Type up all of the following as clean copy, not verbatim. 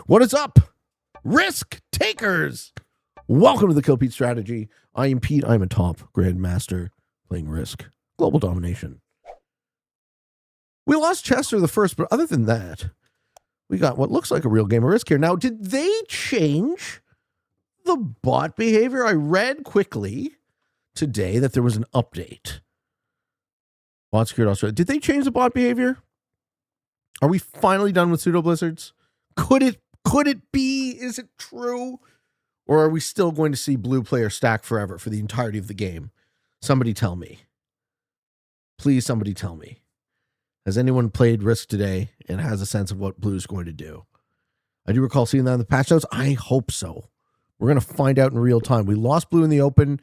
What is up, risk takers? Welcome to the Kill Pete Strategy. I am Pete. I'm a top grandmaster playing Risk. Global Domination. We lost Chester the first, but other than that, we got what looks like a real game of Risk here. Now, did they change the bot behavior? I read quickly today that there was an update. Bot secured Australia. Did they change the bot behavior? Are we finally done with pseudo blizzards? Could it be? Is it true? Or are we still going to see blue player stack forever for the entirety of the game? Somebody tell me. Please, somebody tell me. Has anyone played Risk today and has a sense of what blue is going to do? I do recall seeing that in the patch notes. I hope so. We're going to find out in real time. We lost blue in the open.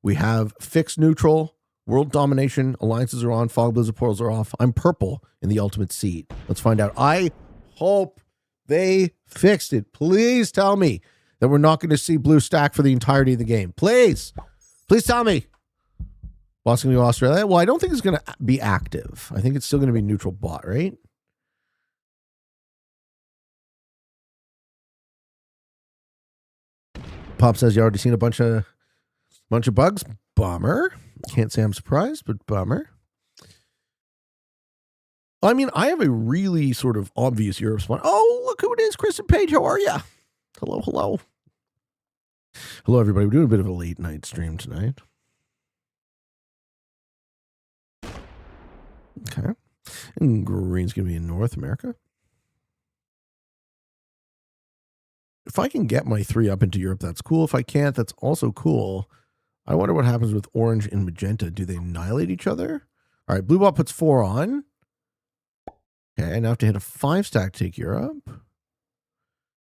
We have fixed neutral. World domination. Alliances are on. Fog blizzard portals are off. I'm purple in the ultimate seat. Let's find out. I hope they fixed it. Please tell me that we're not going to see blue stack for the entirety of the game. Please. Please tell me. What's going to be Australia? Well, I don't think it's going to be active. I think it's still going to be neutral bot, right? Pop says you already seen a bunch of bugs. Bummer. Can't say I'm surprised, but bummer. I mean, I have a really sort of obvious Europe spot. Oh, look who it is. Chris and Paige, how are you? Hello, hello. Hello, everybody. We're doing a bit of a late night stream tonight. Okay. And green's going to be in North America. If I can get my 3 up into Europe, that's cool. If I can't, that's also cool. I wonder what happens with orange and magenta. Do they annihilate each other? All right, blue bot puts 4 on. Okay, I now have to hit a 5 stack to take Europe.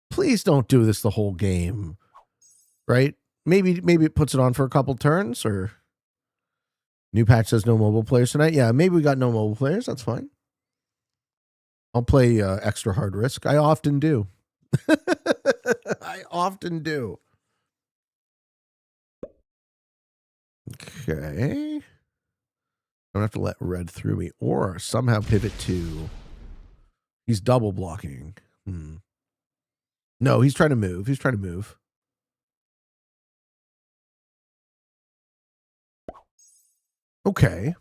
Please don't do this the whole game. Right? Maybe it puts it on for a couple turns, or new patch says no mobile players tonight. Yeah, maybe we got no mobile players. That's fine. I'll play extra hard Risk. I often do. I often do. Okay. I don't have to let red through me or somehow pivot to... He's double blocking. No, he's trying to move. Okay.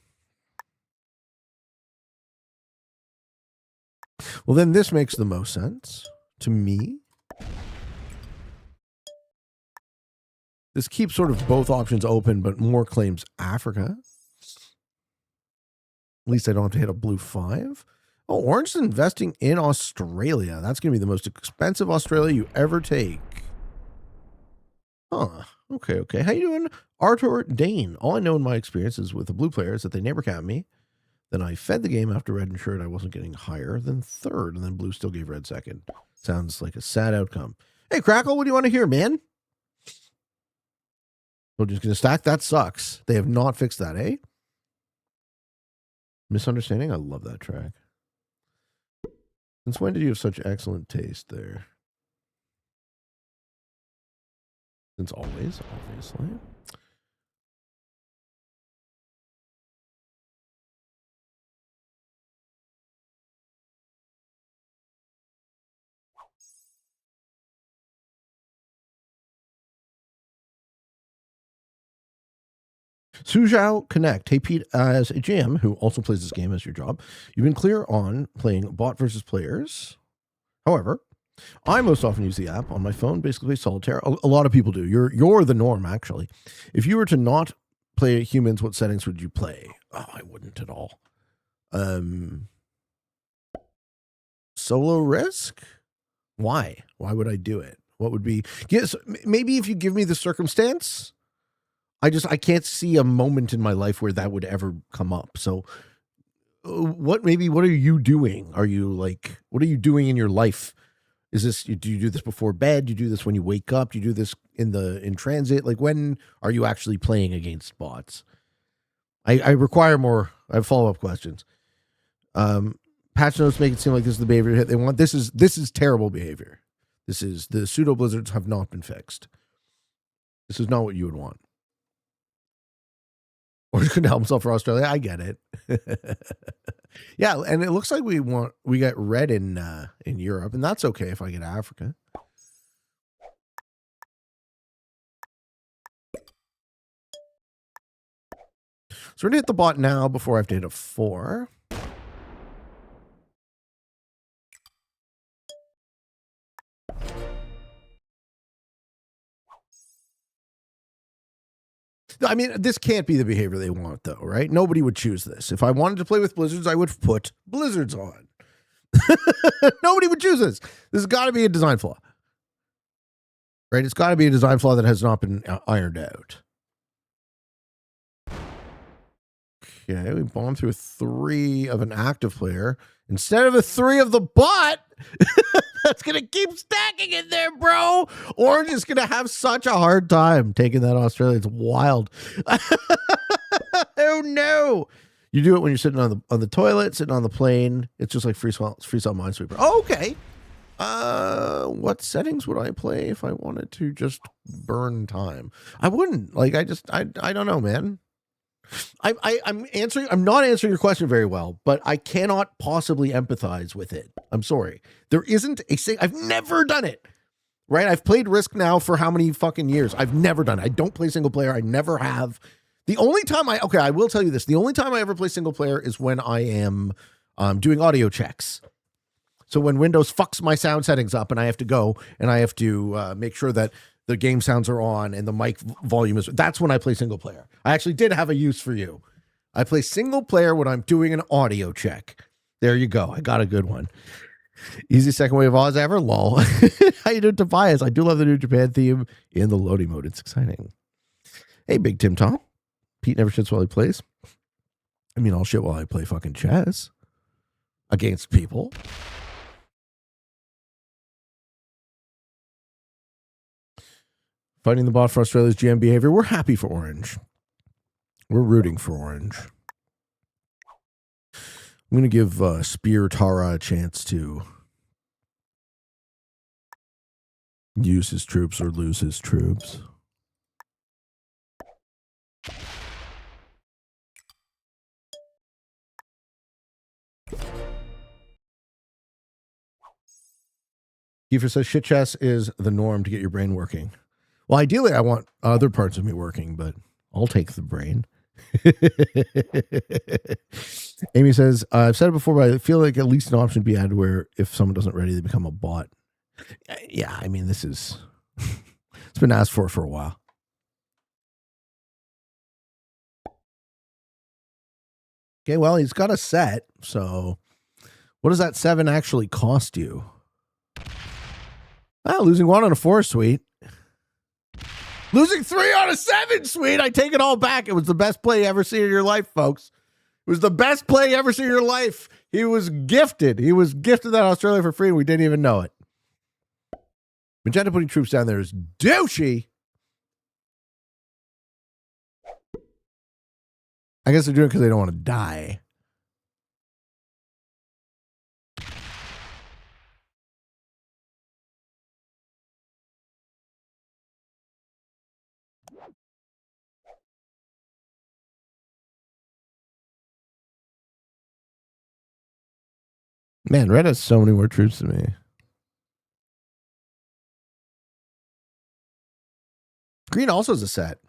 Well, then this makes the most sense to me. This keeps sort of both options open, but more claims Africa. At least I don't have to hit a blue 5. Oh, Orange is investing in Australia. That's going to be the most expensive Australia you ever take. Huh. Okay. How you doing, Arthur Dane? All I know in my experiences with the blue player is that they never capped me. Then I fed the game after red ensured I wasn't getting higher than 3rd, and then blue still gave red 2nd. Sounds like a sad outcome. Hey, Crackle, what do you want to hear, man? We're just going to stack? That sucks. They have not fixed that, eh? Misunderstanding? I love that track. Since when did you have such excellent taste there? Since always, obviously. Suzhou Connect. Hey, Pete, as a GM who also plays this game as your job, you've been clear on playing bot versus players. However, I most often use the app on my phone, basically play solitaire. A lot of people do. You're the norm, actually. If you were to not play humans, what settings would you play? Oh, I wouldn't at all. Solo Risk? Why? Why would I do it? What would be... Yes, maybe if you give me the circumstance... I can't see a moment in my life where that would ever come up. So what are you doing? Are you like, what are you doing in your life? Do you do this before bed? Do you do this when you wake up? Do you do this in transit? Like, when are you actually playing against bots? I require more. I have follow-up questions. Patch notes make it seem like this is the behavior they want. This is terrible behavior. The pseudo blizzards have not been fixed. This is not what you would want. Orange couldn't help himself for Australia. I get it. Yeah, and it looks like we got red in Europe, and that's okay if I get Africa. So we're gonna hit the bot now before I have to hit a 4. I mean, this can't be the behavior they want, though, right? Nobody would choose this. If I wanted to play with blizzards, I would put blizzards on. Nobody would choose this. This has got to be a design flaw, right? It's got to be a design flaw that has not been ironed out. Okay, we bombed through a 3 of an active player instead of a 3 of the bot. That's going to keep stacking in there, bro. Orange is going to have such a hard time taking that Australia. It's wild. Oh, no. You do it when you're sitting on the toilet, sitting on the plane. It's just like Freestyle Minesweeper. Oh, okay. What settings would I play if I wanted to just burn time? I wouldn't. Like, I don't know, man. I'm not answering your question very well, but I cannot possibly empathize with it. I'm sorry. There isn't I've never done it. Right? I've played Risk now for how many fucking years? I've never done it. I don't play single player. I never have. The only time I will tell you this. The only time I ever play single player is when I am doing audio checks. So when Windows fucks my sound settings up and I have to go and I have to make sure that the game sounds are on and the mic volume is, that's when I play single player. I actually did have a use for you. I play single player when I'm doing an audio check. There you go. I got a good one. Easy second wave of Oz ever, lol. How you doing, Tobias? I do love the new Japan theme in the loading mode. It's exciting. Hey, Big Tim Tom. Pete never shits while he plays. I mean, I'll shit while I play fucking chess against people. Fighting the bot for Australia's GM behavior. We're happy for Orange. We're rooting for Orange. I'm going to give Spear Tara a chance to use his troops or lose his troops. Kiefer says shit chess is the norm to get your brain working. Well, ideally, I want other parts of me working, but I'll take the brain. Amy says, I've said it before, but I feel like at least an option be added where if someone doesn't ready, they become a bot. Yeah, I mean, this is... it's been asked for a while. Okay, well, he's got a set, so what does that 7 actually cost you? Ah, losing 1 on a 4, sweet. Losing 3 on a 7, sweet. I take it all back. It was the best play you ever seen in your life, folks. It was the best play you ever seen in your life. He was gifted. He was gifted that Australia for free, and we didn't even know it. Magenta putting troops down there is douchey. I guess they're doing it because they don't want to die. Man, Red has so many more troops than me. Green also is a set.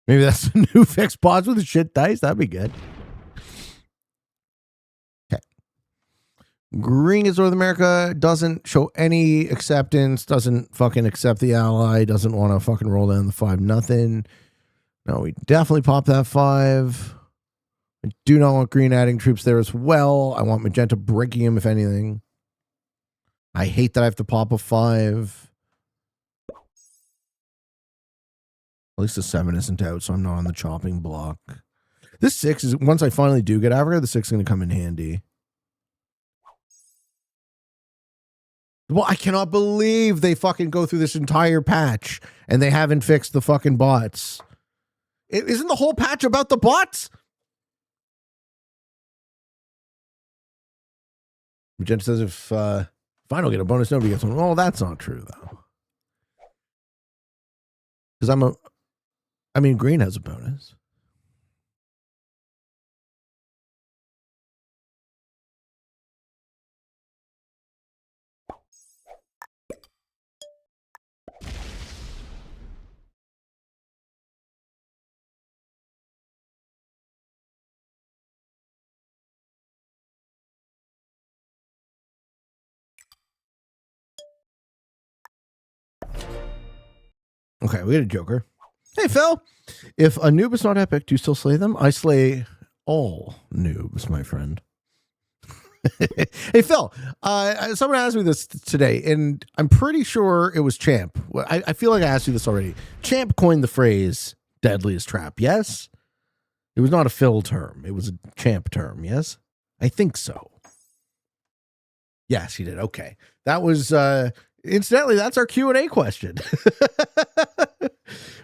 Maybe that's the new fixed pods with the shit dice. That'd be good. Okay. Green is North America, doesn't show any acceptance, doesn't fucking accept the ally, doesn't want to fucking roll down the 5-0. No, we definitely pop that 5. I do not want green adding troops there as well. I want magenta breaking him, if anything. I hate that I have to pop a 5. At least the 7 isn't out, so I'm not on the chopping block. This 6 is, once I finally do get Africa, the 6 is going to come in handy. Well, I cannot believe they fucking go through this entire patch and they haven't fixed the fucking bots. Isn't the whole patch about the bots? Magenta says if I don't get a bonus, nobody gets one. Well, that's not true, though. Because green has a bonus. Okay, we got a Joker. Hey, Phil. If a noob is not epic, do you still slay them? I slay all noobs, my friend. Hey, Phil. Someone asked me this today, and I'm pretty sure it was Champ. I feel like I asked you this already. Champ coined the phrase deadliest trap, yes? It was not a Phil term. It was a Champ term, yes? I think so. Yes, he did. Okay. That was... incidentally, that's our Q&A question.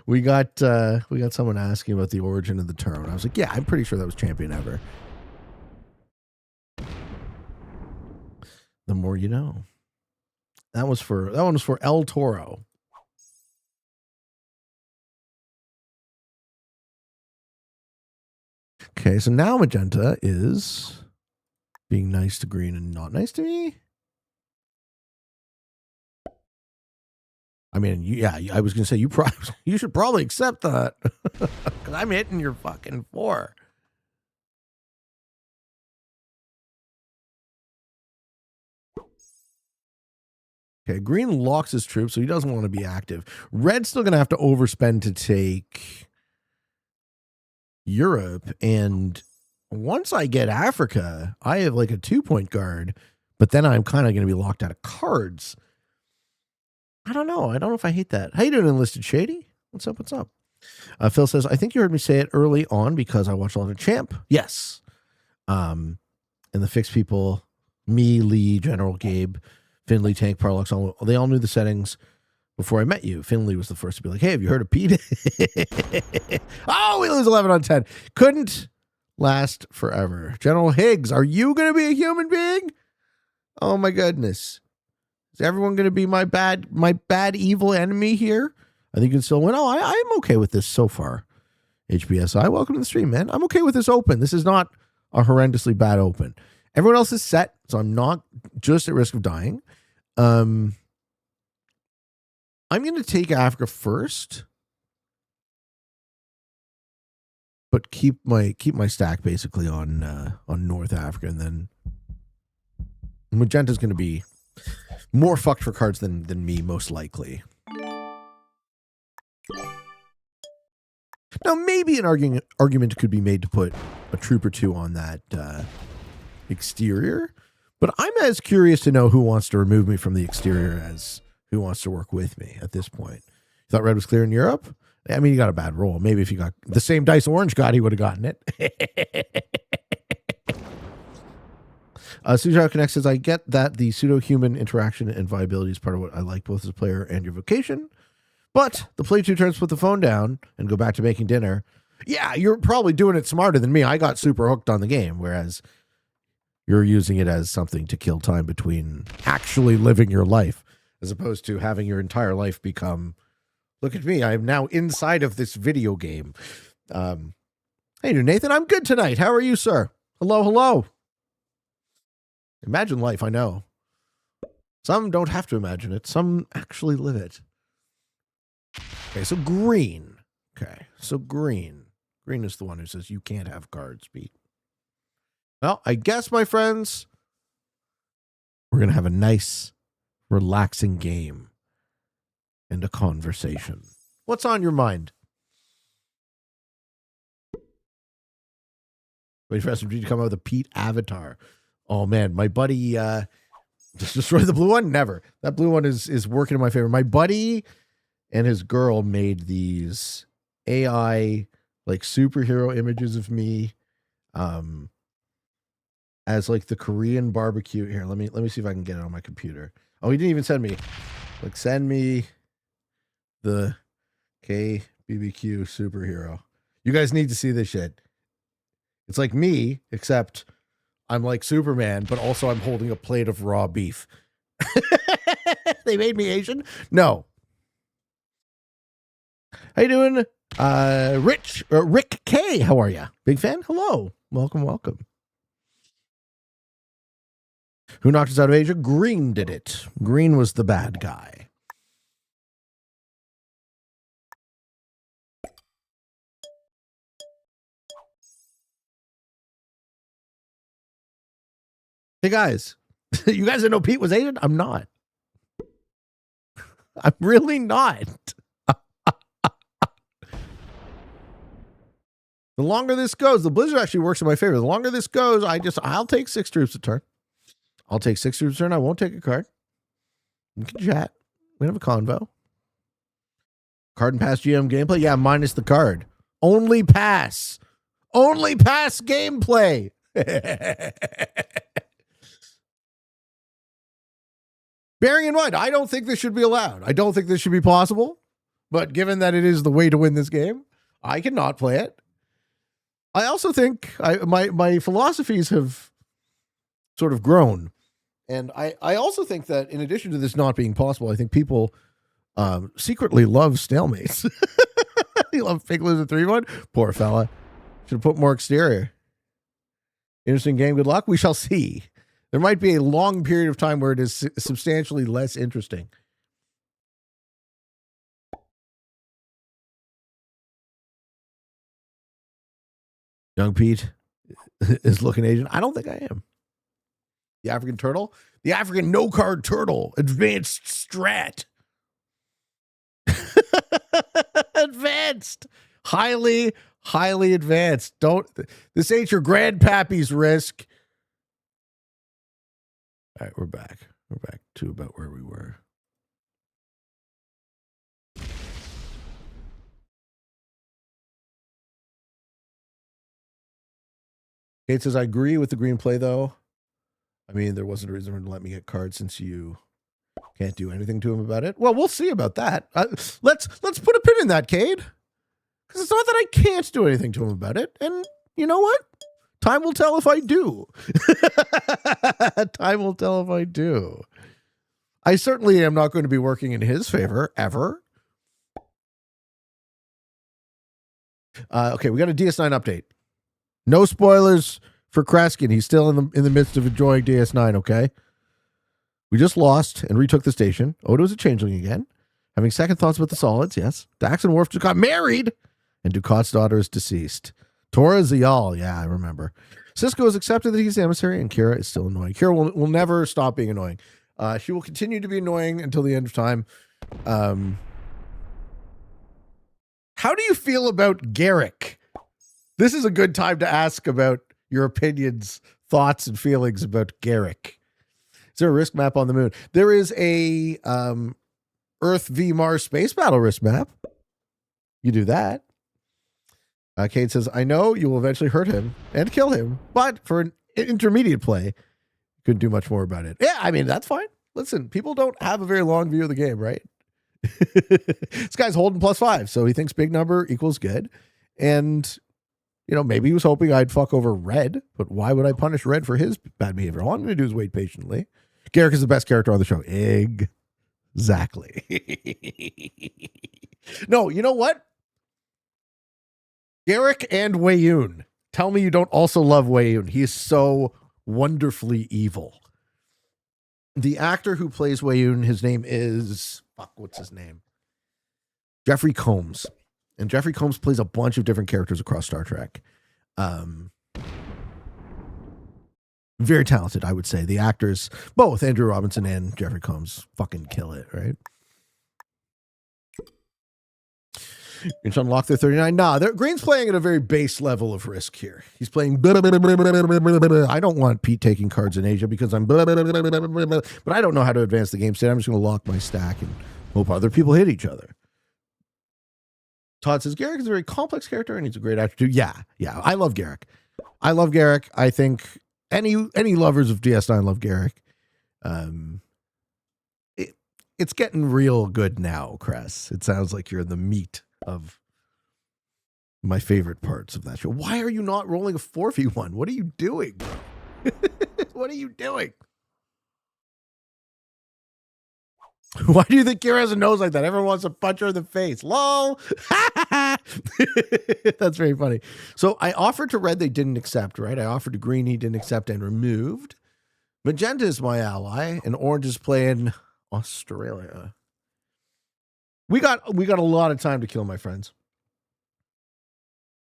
we got someone asking about the origin of the term. And I was like, yeah, I'm pretty sure that was Champion Ever. The more you know. That one was for El Toro. Okay, so now Magenta is being nice to green and not nice to me. I mean, yeah, I was going to say you should probably accept that because I'm hitting your fucking 4. Okay, green locks his troops, so he doesn't want to be active. Red's still going to have to overspend to take Europe, and once I get Africa, I have like a 2-point guard, but then I'm kind of going to be locked out of cards. I don't know if I hate that. How you doing, Enlisted Shady? What's up? Phil says, I think you heard me say it early on because I watched a lot of Champ. Yes. And the fixed people, me, Lee, General Gabe, Finley, Tank, Parlux, they all knew the settings before I met you. Finley was the first to be like, hey, have you heard of Pete? Oh, we lose 11 on 10. Couldn't last forever. General Higgs, are you going to be a human being? Oh, my goodness. Is everyone going to be my bad, evil enemy here? I think you can still win. Oh, I'm okay with this so far. HBSI, welcome to the stream, man. I'm okay with this open. This is not a horrendously bad open. Everyone else is set, so I'm not just at risk of dying. I'm going to take Africa first, but keep my stack basically on North Africa, and then Magenta's going to be more fucked for cards than me, most likely. Now, maybe an argument could be made to put a troop or two on that exterior, but I'm as curious to know who wants to remove me from the exterior as who wants to work with me at this point. You thought red was clear in Europe? I mean, you got a bad roll. Maybe if you got the same dice orange got, he would have gotten it. Sujo Connect says, I get that the pseudo-human interaction and viability is part of what I like both as a player and your vocation, but the play 2 turns, put the phone down, and go back to making dinner. Yeah, you're probably doing it smarter than me. I got super hooked on the game, whereas you're using it as something to kill time between actually living your life, as opposed to having your entire life become, look at me, I am now inside of this video game. Hey, Nathan, I'm good tonight. How are you, sir? Hello. Imagine life, I know. Some don't have to imagine it. Some actually live it. Okay, so green. Green is the one who says you can't have cards, Pete. Well, I guess, my friends, we're going to have a nice, relaxing game and a conversation. What's on your mind? Wait for SMG to come out with a Pete avatar. Oh, man, my buddy just destroyed the blue one? Never. That blue one is working in my favor. My buddy and his girl made these AI, like, superhero images of me as, like, the Korean barbecue. Here, let me see if I can get it on my computer. Oh, he didn't even send me. Like, send me the KBBQ superhero. You guys need to see this shit. It's like me, except I'm like Superman, but also I'm holding a plate of raw beef. They made me Asian? No. How you doing? Rick K, how are you? Big fan? Hello. Welcome. Who knocked us out of Asia? Green did it. Green was the bad guy. Hey guys, you guys didn't know Pete was Asian? I'm not. I'm really not. The longer this goes, the blizzard actually works in my favor. The longer this goes, I'll take 6 troops a turn. I'll take 6 troops a turn. I won't take a card. We can chat. We can have a convo. Card and pass GM gameplay? Yeah, minus the card. Only pass. Only pass gameplay. Bearing in mind, I don't think this should be allowed. I don't think this should be possible. But given that it is the way to win this game, I cannot play it. I also think my philosophies have sort of grown. And I also think that in addition to this not being possible, I think people secretly love stalemates. You love Fake Loser 3-1? Poor fella. Should have put more exterior. Interesting game. Good luck. We shall see. There might be a long period of time where it is substantially less interesting. Young Pete is looking Asian. I don't think I am. The African turtle? The African no-card turtle. Advanced strat. Advanced. Highly advanced. This ain't your grandpappy's Risk. All right, we're back. We're back to about where we were. Kate says, I agree with the green play, though. I mean, there wasn't a reason for him to let me get cards since you can't do anything to him about it. Well, we'll see about that. Let's put a pin in that, Cade. Because it's not that I can't do anything to him about it. And you know what? Time will tell if I do. Time will tell if I do. I certainly am not going to be working in his favor, ever. Okay, we got a DS9 update. No spoilers for Kreskin. He's still in the midst of enjoying DS9, okay? We just lost and retook the station. Odo's a changeling again. Having second thoughts about the solids, yes. Dax and Worf just got married, and Ducat's daughter is deceased. Tora Ziyal, yeah, I remember. Cisco has accepted that he's the emissary, and Kira is still annoying. Kira will never stop being annoying. She will continue to be annoying until the end of time. How do you feel about Garrick? This is a good time to ask about your opinions, thoughts, and feelings about Garrick. Is there a risk map on the moon? There is a Earth v Mars space battle risk map. You do that. Kate says, I know you will eventually hurt him and kill him, but for an intermediate play, you couldn't do much more about it. Yeah, I mean, that's fine. Listen, people don't have a very long view of the game, right? This guy's holding +5, so he thinks big number equals good. And, you know, maybe he was hoping I'd fuck over Red, but why would I punish Red for his bad behavior? All I'm going to do is wait patiently. Garrick is the best character on the show. Exactly. No, you know what? Garrick and Wei-Yun. Tell me you don't also love Wei-Yun. He is so wonderfully evil. The actor who plays Wei-Yun, his name is... what's his name? Jeffrey Combs. And Jeffrey Combs plays a bunch of different characters across Star Trek. Very talented, I would say. The actors, both Andrew Robinson and Jeffrey Combs, fucking kill it, right? It's unlocked their 39. Nah, Green's playing at a very base level of risk here. He's playing. I don't want Pete taking cards in Asia because I'm. But I don't know how to advance the game state. I'm just going to lock my stack and hope other people hit each other. Todd says Garrick is a very complex character and he's a great actor too. Yeah. I love Garrick. I think any lovers of DS9 love Garrick. It's getting real good now, Cress. It sounds like you're in the meat of my favorite parts of that show. Why are you not rolling a 4v1? What are you doing, bro? What are you doing? Why do you think Kira has a nose like that? Everyone wants to punch her in the face. LOL. That's very funny. So I offered to red, they didn't accept, right? I offered to green, he didn't accept and removed. Magenta is my ally, and orange is playing Australia. We got a lot of time to kill, my friends.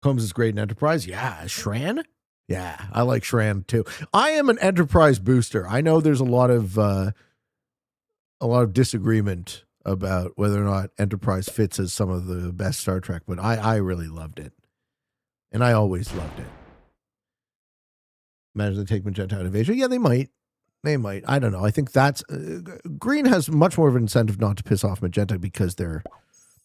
Combs is great in Enterprise. Yeah. Shran? Yeah, I like Shran too. I am an Enterprise booster. I know there's a lot of disagreement about whether or not Enterprise fits as some of the best Star Trek, but I really loved it. And I always loved it. Imagine they take Magenta out of Asia. Yeah, they might. They might. I don't know. I think that's green has much more of an incentive not to piss off Magenta because they're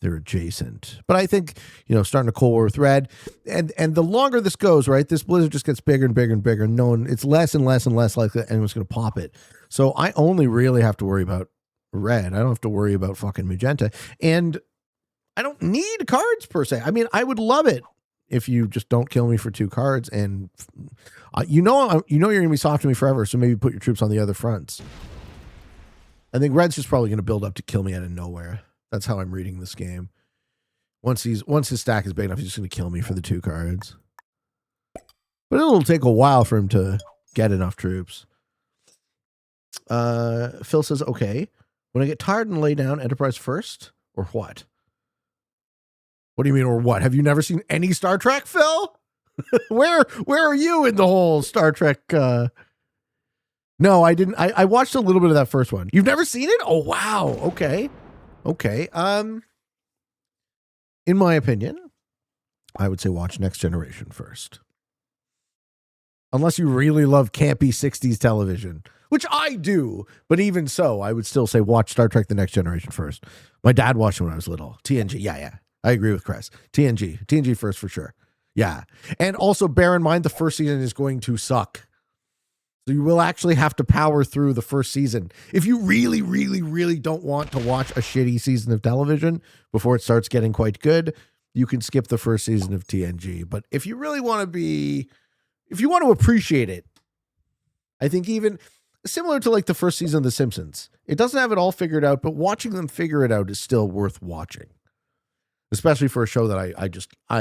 adjacent. But I think, starting a Cold War with red, and the longer this goes, right, this blizzard just gets bigger and bigger and bigger. It's less and less and less likely that anyone's going to pop it. So I only really have to worry about red. I don't have to worry about fucking Magenta. And I don't need cards per se. I mean, I would love it if you just don't kill me for 2 cards, and you're going to be soft to me forever, so maybe put your troops on the other fronts. I think red's just probably going to build up to kill me out of nowhere. That's how I'm reading this game. Once his stack is big enough, he's just going to kill me for the 2 cards. But it'll take a while for him to get enough troops. Phil says, okay, when I get tired and lay down, Enterprise first, or what? What do you mean, or what? Have you never seen any Star Trek, Phil? Where are you in the whole Star Trek? No, I didn't. I watched a little bit of that first one. You've never seen it? Oh, wow. Okay. In my opinion, I would say watch Next Generation first. Unless you really love campy 60s television, which I do, but even so, I would still say watch Star Trek The Next Generation first. My dad watched it when I was little. TNG, yeah. I agree with Chris. TNG first for sure. Yeah. And also bear in mind the first season is going to suck. So you will actually have to power through the first season. If you really, really, really don't want to watch a shitty season of television before it starts getting quite good, you can skip the first season of TNG. But if you really want to if you want to appreciate it, I think even similar to like the first season of The Simpsons, it doesn't have it all figured out, but watching them figure it out is still worth watching. Especially for a show that I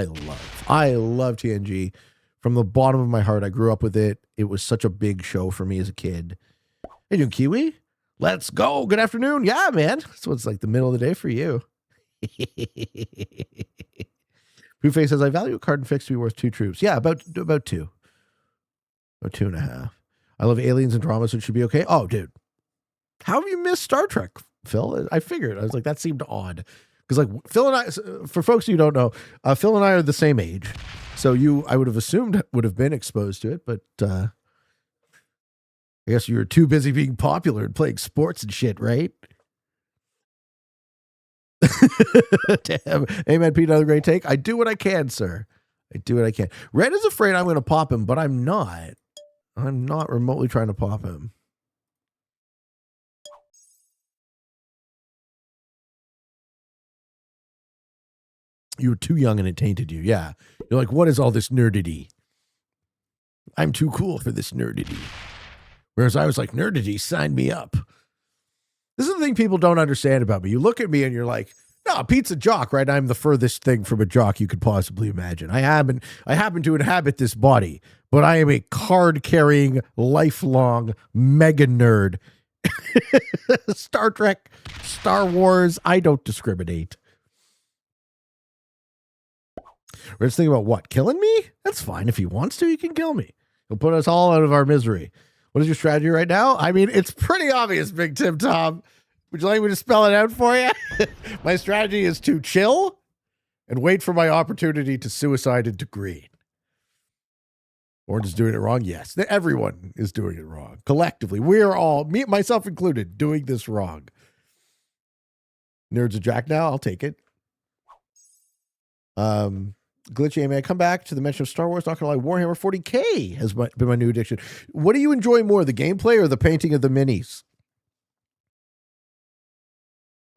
love. I love TNG. From the bottom of my heart, I grew up with it. It was such a big show for me as a kid. Hey, you Kiwi? Let's go. Good afternoon. Yeah, man. So it's like the middle of the day for you. Blueface says, I value a card and fix to be worth 2 troops. Yeah, about 2. About 2.5. I love aliens and dramas, so it should be okay. Oh, dude. How have you missed Star Trek, Phil? I figured. I was like, that seemed odd. Because like Phil and I, for folks who don't know, Phil and I are the same age. So I would have assumed would have been exposed to it, but I guess you were too busy being popular and playing sports and shit, right? Damn. Amen, Pete, another great take. I do what I can, sir. I do what I can. Red is afraid I'm going to pop him, but I'm not. I'm not remotely trying to pop him. You were too young and it tainted you. Yeah. You're like, what is all this nerdity? I'm too cool for this nerdity. Whereas I was like, nerdity, sign me up. This is the thing people don't understand about me. You look at me and you're like, no, Pete's a jock, right? I'm the furthest thing from a jock you could possibly imagine. I happen to inhabit this body, but I am a card-carrying, lifelong mega nerd. Star Trek, Star Wars, I don't discriminate. We're just thinking about what? Killing me? That's fine. If he wants to, he can kill me. He'll put us all out of our misery. What is your strategy right now? I mean, it's pretty obvious, Big Tim Tom. Would you like me to spell it out for you? My strategy is to chill and wait for my opportunity to suicide into green. Orange is doing it wrong? Yes. Everyone is doing it wrong. Collectively, we are all, me, myself included, doing this wrong. Nerds a jack now? I'll take it. Glitchy, may I come back to the mention of Star Wars? Not gonna lie, Warhammer 40K has been my new addiction. What do you enjoy more, the gameplay or the painting of the minis?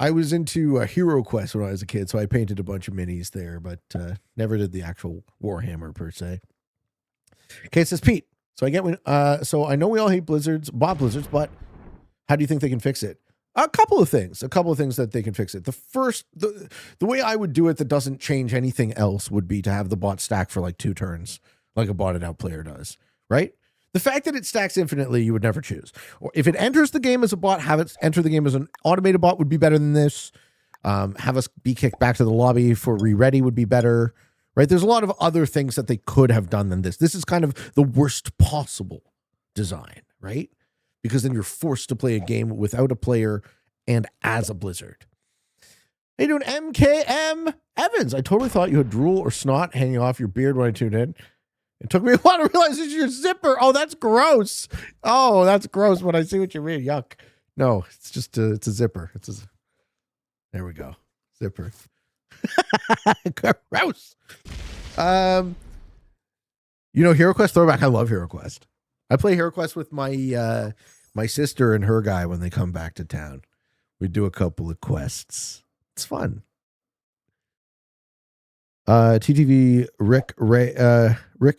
I was into Hero Quest when I was a kid, so I painted a bunch of minis there, but never did the actual Warhammer per se. Okay, it says Pete. So I know we all hate blizzards, bot blizzards, but how do you think they can fix it? A couple of things that they can fix it. The first, the way I would do it that doesn't change anything else would be to have the bot stack for like 2 turns, like a botted out player does, right? The fact that it stacks infinitely, you would never choose. Or if it enters the game as a bot, have it enter the game as an automated bot would be better than this. Have us be kicked back to the lobby for re-ready would be better, right? There's a lot of other things that they could have done than this. This is kind of the worst possible design, right? Because then you're forced to play a game without a player and as a blizzard. How you doing, MKM Evans? I totally thought you had drool or snot hanging off your beard when I tuned in. It took me a while to realize it's your zipper. Oh, that's gross. Oh, that's gross when I see what you mean. Yuck. No, it's just it's a zipper. There we go. Zipper. Gross. Hero Quest throwback. I love Hero Quest. I play Hero Quest with my my sister and her guy when they come back to town. We do a couple of quests. It's fun. TTV Rick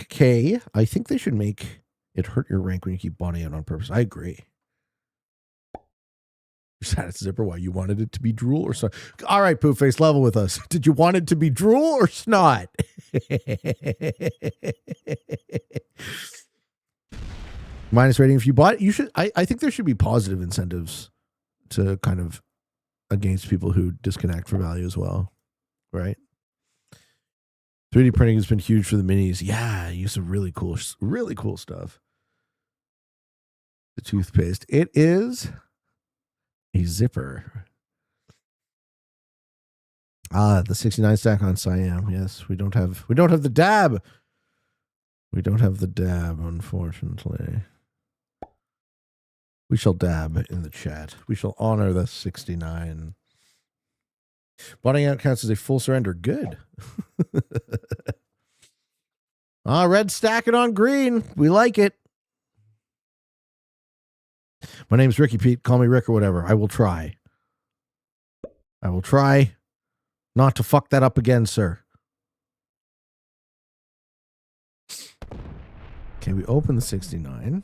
K. I think they should make it hurt your rank when you keep botting out on purpose. I agree. You said it's zipper. Why you wanted it to be drool or snot? All right, Poof Face, level with us. Did you want it to be drool or snot? Minus rating if you bought it. You should. I think there should be positive incentives to kind of against people who disconnect for value as well, right? 3D printing has been huge for the minis. Yeah, use some really cool stuff. The toothpaste. It is a zipper. The 69 stack on Siam. Yes, we don't have the dab. We don't have the dab, unfortunately. We shall dab in the chat. We shall honor the 69. Botting out counts as a full surrender. Good. Red stacking on green. We like it. My name's Ricky Pete. Call me Rick or whatever. I will try. Not to fuck that up again, sir. Okay, we open the 69.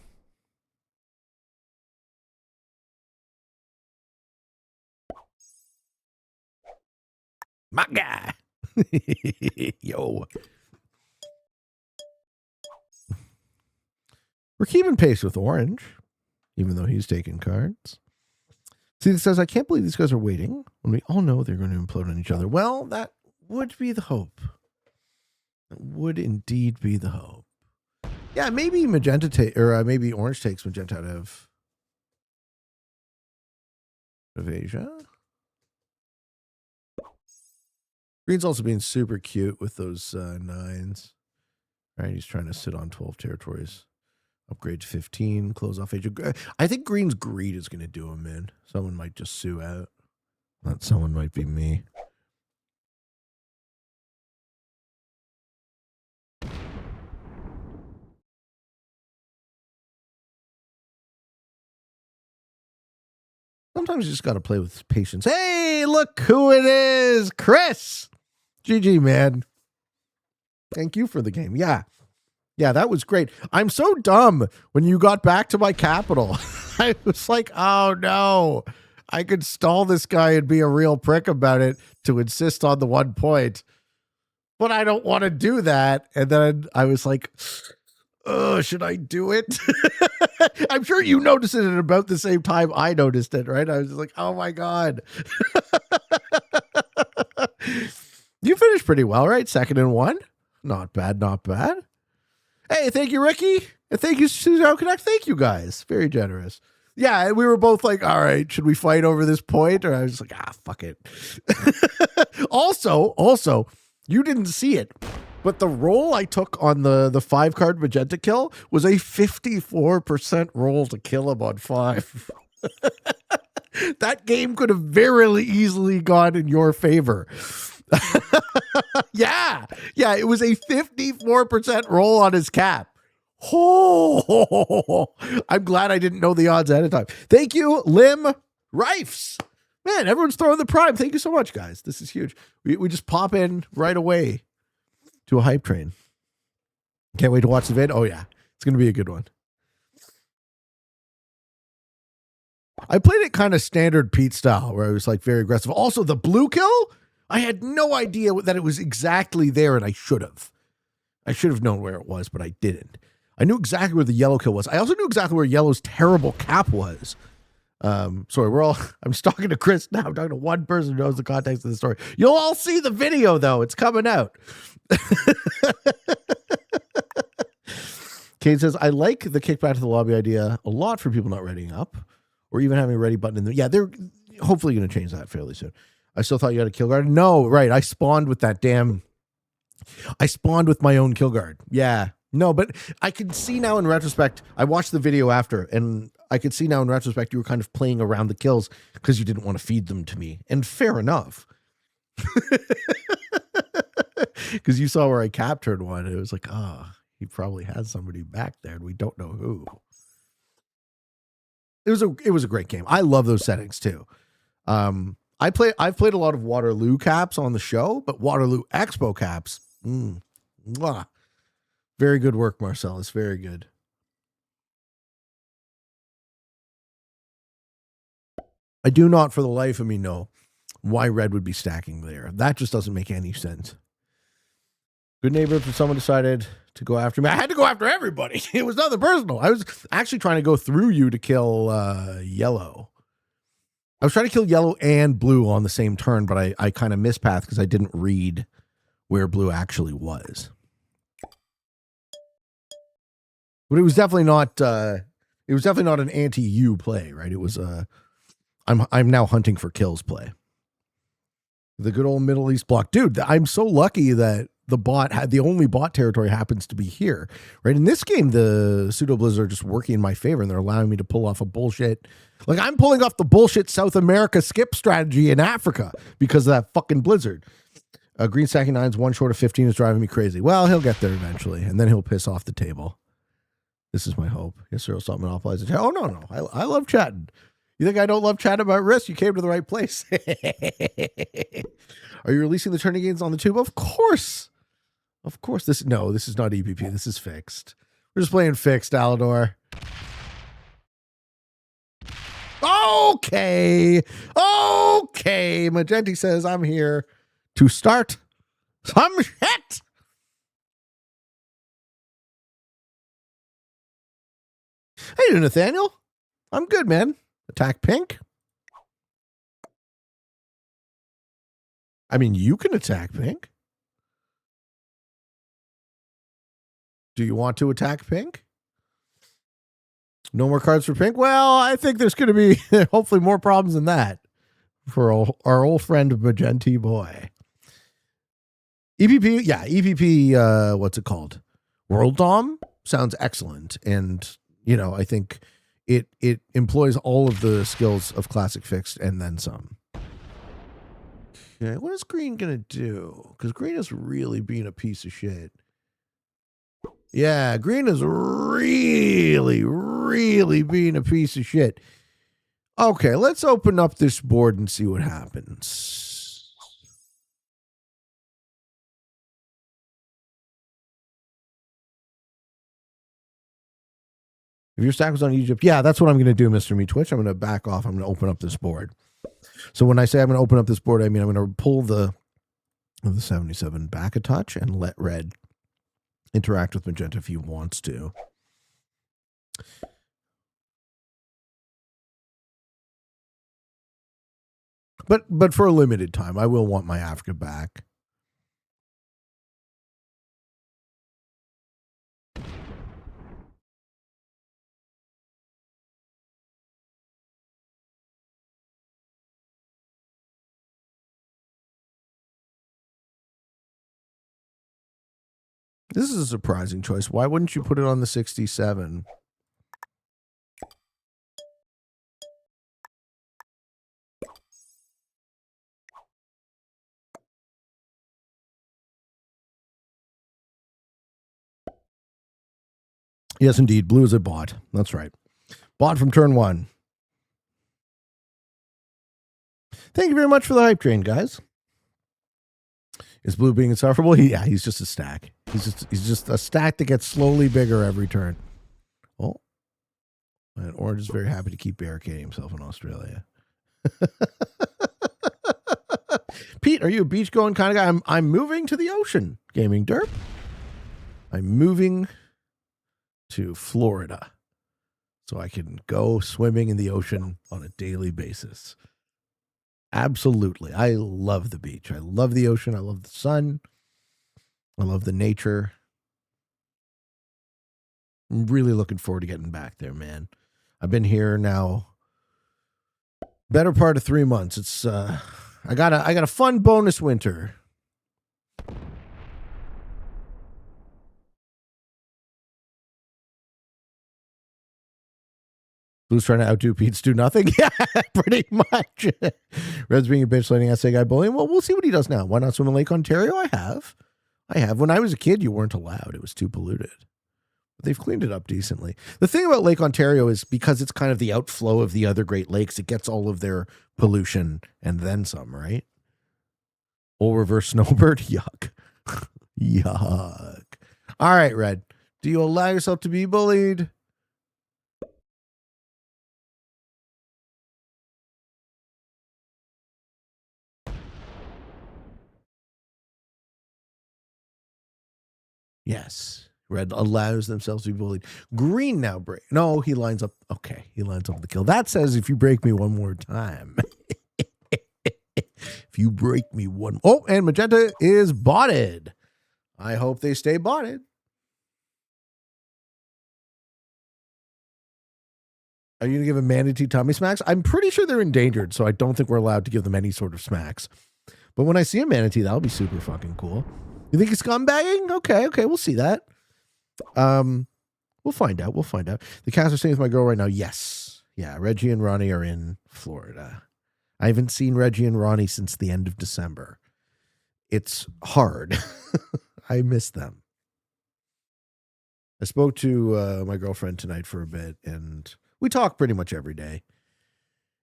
My guy. Yo. We're keeping pace with Orange, even though he's taking cards. See, it says, I can't believe these guys are waiting when we all know they're going to implode on each other. Well, that would be the hope. That would indeed be the hope. Yeah, maybe maybe Orange takes Magenta out of Asia. Green's also being super cute with those 9s. Right, he's trying to sit on 12 territories. Upgrade to 15, close off Asia. I think Green's greed is going to do him in. Someone might just sue out. That someone might be me. Sometimes you just got to play with patience. Hey, look who it is. Chris. GG, man. Thank you for the game. Yeah, that was great. I'm so dumb when you got back to my capital. I was like, oh, no. I could stall this guy and be a real prick about it to insist on the 1 point. But I don't want to do that. And then I was like, oh, should I do it? I'm sure you noticed it at about the same time I noticed it, right? I was just like, oh my God. You finished pretty well, right? 2nd and 1. Not bad, not bad. Hey, thank you, Ricky. And thank you, Susan Connect. Thank you guys. Very generous. Yeah, we were both like, all right, should we fight over this point? Or I was like, fuck it. Also, you didn't see it, but the roll I took on the 5-card Magenta kill was a 54% roll to kill him on 5. That game could have very easily gone in your favor. Yeah, it was a 54% roll on his cap. Oh, I'm glad I didn't know the odds ahead of time. Thank you, Lim Rifes, Man, everyone's throwing the prime. Thank you so much, guys. This is huge. We just pop in right away to a hype train. Can't wait to watch the vid. Oh, yeah. It's going to be a good one. I played it kind of standard Pete style, where I was like very aggressive. Also, the blue kill, I had no idea that it was exactly there, and I should have. I should have known where it was, but I didn't. I knew exactly where the yellow kill was. I also knew exactly where yellow's terrible cap was. Sorry, I'm just talking to Chris now. I'm talking to one person who knows the context of the story. You'll all see the video, though. It's coming out. Kate says, I like the kickback to the lobby idea a lot for people not readying up or even having a ready button in there. Yeah, they're hopefully going to change that fairly soon. I still thought you had a kill guard. No, right. I spawned with my own kill guard. Yeah. No, but I can see now in retrospect, I watched the video after, and I could see now in retrospect you were kind of playing around the kills because you didn't want to feed them to me. And fair enough. Because you saw where I captured one. And it was like, he probably has somebody back there and we don't know who. It was a great game. I love those settings too. I've played a lot of Waterloo caps on the show, but Waterloo Expo caps, very good work, Marcellus. Very good. I do not for the life of me know why red would be stacking there. That just doesn't make any sense. Good neighborhood when someone decided to go after me. I had to go after everybody. It was nothing personal. I was actually trying to go through you to kill yellow. I was trying to kill yellow and blue on the same turn, but I kind of missed path because I didn't read where blue actually was. But it was definitely not an anti-you play, right? It was I'm now hunting for kills play. The good old Middle East block. Dude, I'm so lucky that the only bot territory happens to be here, right? In this game, the pseudo blizzards are just working in my favor and they're allowing me to pull off a bullshit. Like I'm pulling off the bullshit South America skip strategy in Africa because of that fucking blizzard. Green stacking 9's one short of 15 is driving me crazy. Well, he'll get there eventually and then he'll piss off the table. This is my hope. Yes, sir. I'll stop monopolizing. Oh, no. I love chatting. You think I don't love chatting about Risk? You came to the right place. Are you releasing the turning games on the tube? Of course. Of course. This is not EPP. This is fixed. We're just playing fixed, Alador. Okay. Magenti says I'm here to start some shit. Hey, Nathaniel. I'm good, man. Attack pink. I mean, you can attack pink. Do you want to attack pink? No more cards for pink? Well, I think there's going to be hopefully more problems than that for our old friend Magenti boy. EPP, yeah, EPP, what's it called? World Dom sounds excellent. And, I think it employs all of the skills of Classic Fixed and then some. Okay, what is green going to do? Because green is really being a piece of shit. Yeah, green is really, really being a piece of shit. Okay, let's open up this board and see what happens. If your stack was on Egypt, yeah, that's what I'm going to do, Mr. Me Twitch. I'm going to back off. I'm going to open up this board. So when I say I'm going to open up this board, I mean I'm going to pull the 77 back a touch and let red interact with magenta if he wants to. But for a limited time, I will want my Africa back. This is a surprising choice. Why wouldn't you put it on the 67? Yes, indeed. Blue is a bot. That's right. Bot from turn one. Thank you very much for the hype train, guys. Is Blue being insufferable? Yeah, he's just a stack. He's just a stack that gets slowly bigger every turn. Oh, and Orange is very happy to keep barricading himself in Australia. Pete, are you a beach going kind of guy? I'm moving to the ocean, Gaming Derp. I'm moving to Florida so I can go swimming in the ocean on a daily basis. Absolutely. I love the beach. I love the ocean. I love the sun. I love the nature. I'm really looking forward to getting back there, man. I've been here now better part of 3 months. It's I got a fun bonus winter. Blue's trying to outdo Pete's do nothing. Yeah, pretty much. Red's being a bitch, letting SA guy bullying. Well, we'll see what he does now. Why not swim in Lake Ontario? I have. When I was a kid, you weren't allowed. It was too polluted. But they've cleaned it up decently. The thing about Lake Ontario is because it's kind of the outflow of the other Great Lakes, it gets all of their pollution and then some, right? Old reverse snowbird? Yuck. Yuck. All right, Red. Do you allow yourself to be bullied? Yes. Red allows themselves to be bullied. Green now break. No, he lines up. Okay, he lines up the kill. That says if you break me one more time. If you break me one. Oh, and Magenta is botted. I hope they stay botted. Are you going to give a manatee tummy smacks? I'm pretty sure they're endangered, so I don't think we're allowed to give them any sort of smacks. But when I see a manatee, that'll be super fucking cool. You think he's scumbagging? Okay, we'll see that. We'll find out. The cast are staying with my girl right now. Yes. Yeah, Reggie and Ronnie are in Florida. I haven't seen Reggie and Ronnie since the end of December. It's hard. I miss them. I spoke to my girlfriend tonight for a bit, and we talk pretty much every day.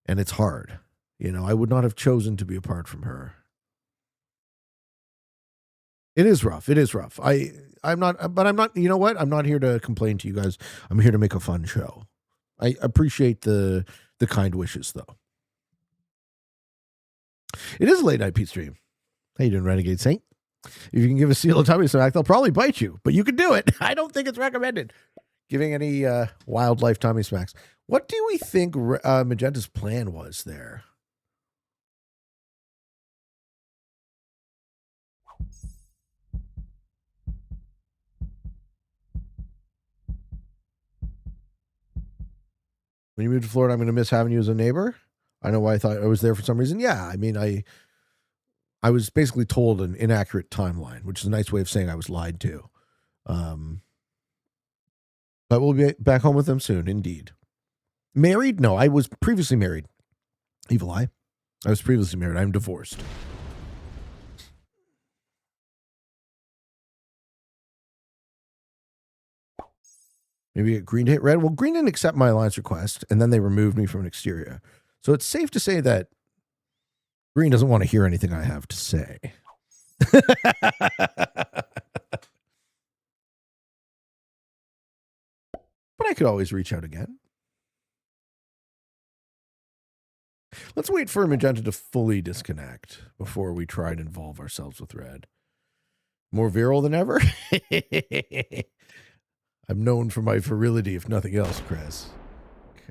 And it's hard. You know, I would not have chosen to be apart from her. It is rough. I'm not, you know what? I'm not here to complain to you guys. I'm here to make a fun show. I appreciate the kind wishes, though. It is a late night Pete stream. How you doing, Renegade Saint? If you can give a seal a tummy smack, they'll probably bite you, but you can do it. I don't think it's recommended giving any wildlife tummy smacks. What do we think Magenta's plan was there? When you move to Florida, I'm going to miss having you as a neighbor. I know why I thought I was there for some reason. Yeah, I mean, I was basically told an inaccurate timeline, which is a nice way of saying I was lied to. But we'll be back home with them soon, indeed. Married? No, I was previously married. Evil eye. I was previously married. I'm divorced. Maybe Green hit red. Well, Green didn't accept my alliance request, and then they removed me from an exterior. So it's safe to say that Green doesn't want to hear anything I have to say. But I could always reach out again. Let's wait for Magenta to fully disconnect before we try to involve ourselves with Red. More virile than ever? I'm known for my virility, if nothing else, Chris.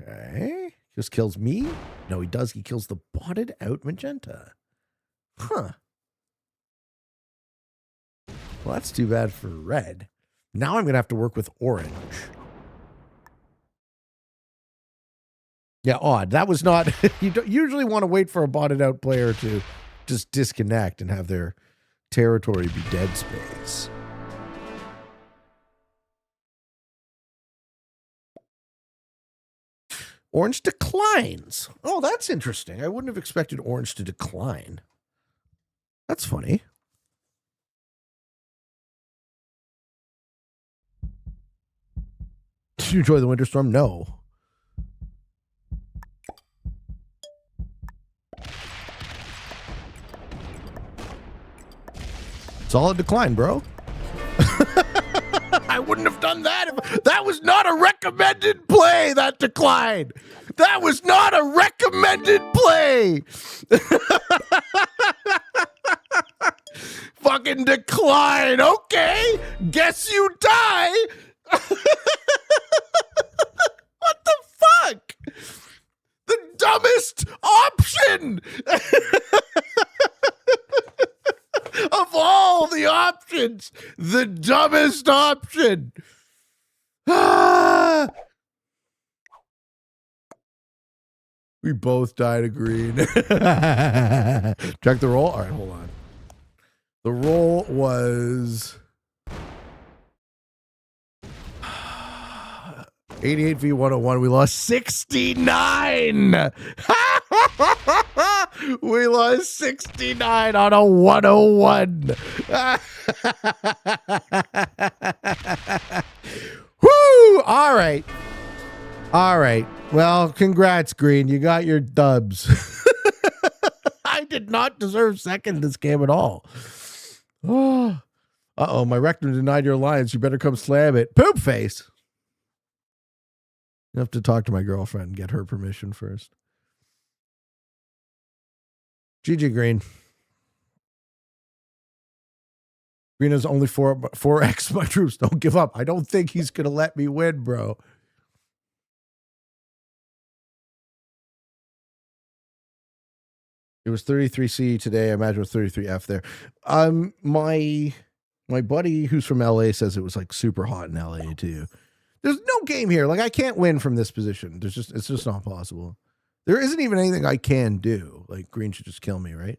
Okay. Just kills me? No, he does. He kills the botted out Magenta. Huh. Well, that's too bad for Red. Now I'm going to have to work with Orange. Yeah, odd. That was not... You don't usually want to wait for a botted out player to just disconnect and have their territory be dead space. Orange declines. Oh, that's interesting. I wouldn't have expected Orange to decline. That's funny. Did you enjoy the winter storm? No. Solid decline, bro. I wouldn't have done that if that was not a recommended play, that decline. That was not a recommended play. Fucking decline. Okay. Guess you die. What the fuck? The dumbest option of all the options. The dumbest option. We both died of green. Check the roll. All right, hold on. The roll was 88 v 101. We lost 69. We lost 69 on a 101. Woo! All right. All right. Well, congrats, Green. You got your dubs. I did not deserve second in this game at all. Oh. Uh-oh, my rectum denied your alliance. You better come slam it. Poop face. You have to talk to my girlfriend and get her permission first. GG, Green. Green has only 4x my troops. Don't give up. I don't think he's going to let me win, bro. It was 33C today. I imagine it was 33F there. My buddy who's from LA says it was like super hot in LA too. There's no game here. Like I can't win from this position. It's just not possible. There isn't even anything I can do. Like Green should just kill me, right?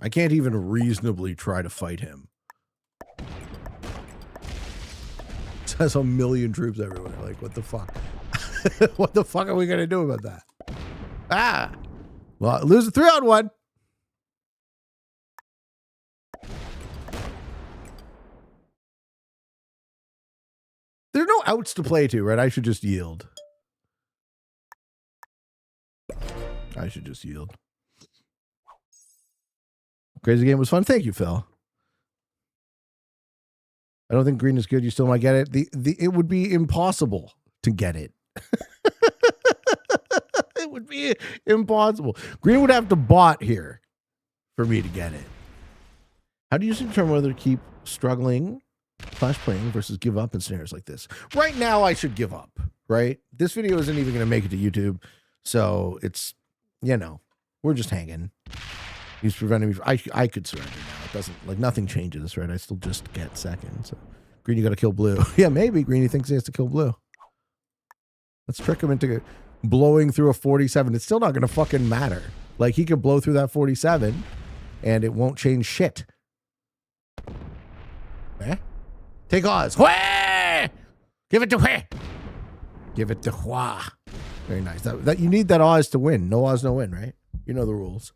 I can't even reasonably try to fight him. It has a million troops everywhere. Like, what the fuck? What the fuck are we gonna do about that? Ah! Well, lose a 3-on-1. There are no outs to play to, right? I should just yield. I should just yield. Crazy game was fun. Thank you, Phil. I don't think green is good. You still might get it. It would be impossible to get it. It would be impossible. Green would have to bot here for me to get it. How do you determine whether to keep struggling, flash playing versus give up in scenarios like this? Right now, I should give up, right? This video isn't even going to make it to YouTube. So it's, you know, we're just hanging. He's preventing me. I could surrender now. It doesn't, like, nothing changes, right? I still just get second. So green, you got to kill blue. Yeah, maybe green, he thinks he has to kill blue. Let's trick him into blowing through a 47. It's still not going to fucking matter. Like, he could blow through that 47 and it won't change shit. Eh? Take Oz. Hwah! Give it to Hwah. Give it to Hwah. Very nice. That you need that Oz to win. No Oz, no win, right? You know the rules.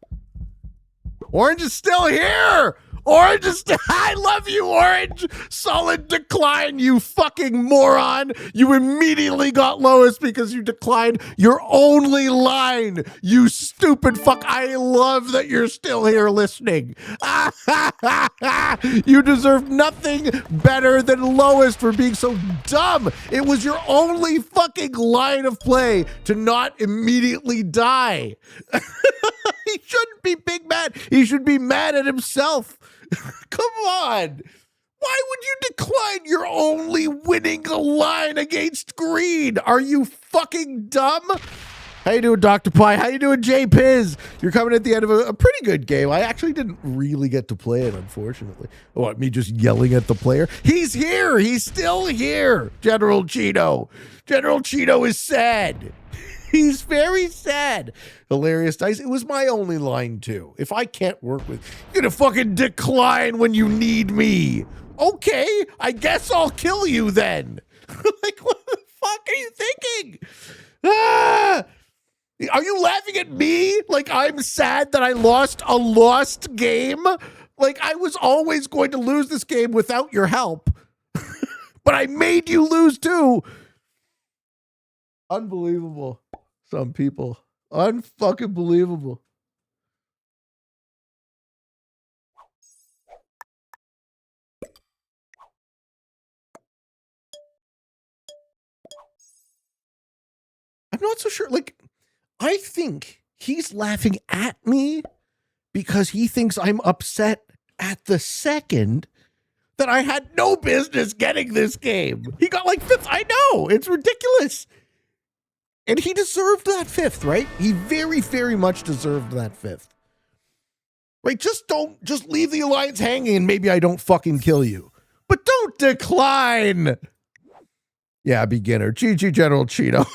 Orange is still here. Orange is still. I love you, Orange. Solid decline, you fucking moron. You immediately got lowest because you declined your only line. You stupid fuck. I love that you're still here listening. You deserve nothing better than lowest for being so dumb. It was your only fucking line of play to not immediately die. He shouldn't be big mad. He should be mad at himself. Come on. Why would you decline your only winning line against green? Are you fucking dumb? How you doing, Dr. Pie? How you doing, J Piz? You're coming at the end of a pretty good game. I actually didn't really get to play it, unfortunately. What, me just yelling at the player? He's here. He's still here, General Cheeto. General Cheeto is sad. He's very sad. Hilarious dice. It was my only line, too. If I can't work with, you're gonna fucking decline when you need me. Okay, I guess I'll kill you then. Like, what the fuck are you thinking? Ah! Are you laughing at me? Like I'm sad that I lost a lost game? Like I was always going to lose this game without your help. But I made you lose too. Unbelievable. Some people. Unfucking believable. I'm not so sure. Like, I think he's laughing at me because he thinks I'm upset at the second that I had no business getting this game. He got like 5th. I know. It's ridiculous. And he deserved that 5th, right? He very, very much deserved that 5th. Right? Just leave the alliance hanging and maybe I don't fucking kill you. But don't decline. Yeah, beginner. GG General Cheeto.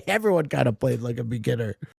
Everyone kind of played like a beginner.